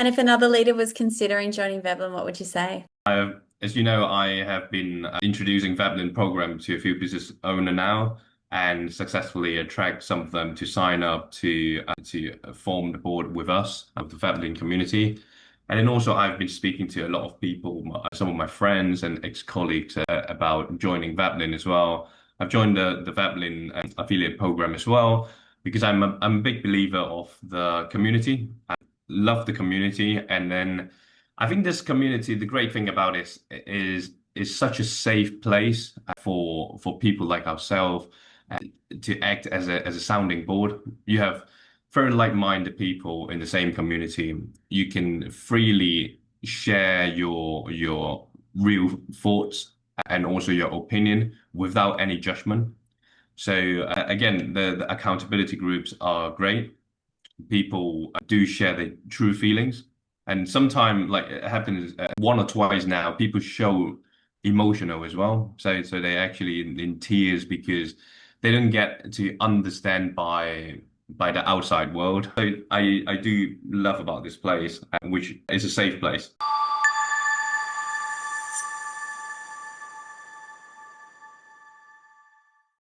And if another leader was considering joining Veblen, what would you say? As you know, I have been introducing Veblen program to a few business owner now, and successfully attract some of them to sign up to form the board with us of the Veblen community. And then also, I've been speaking to a lot of people, some of my friends and ex-colleagues, about joining Veblen as well. I've joined the Veblen affiliate program as well because I'm a big believer of the community. I love the community, and then I think this community, the great thing about it is such a safe place for people like ourselves to act as a sounding board. You have very like-minded people in the same community. You can freely share your real thoughts and also your opinion without any judgment. So again, the accountability groups are great. People do share their true feelings, and sometimes like it happens one or twice now, people show emotional as well. So they actually in tears because they don't get to understand by the outside world. So I do love about this place, which is a safe place.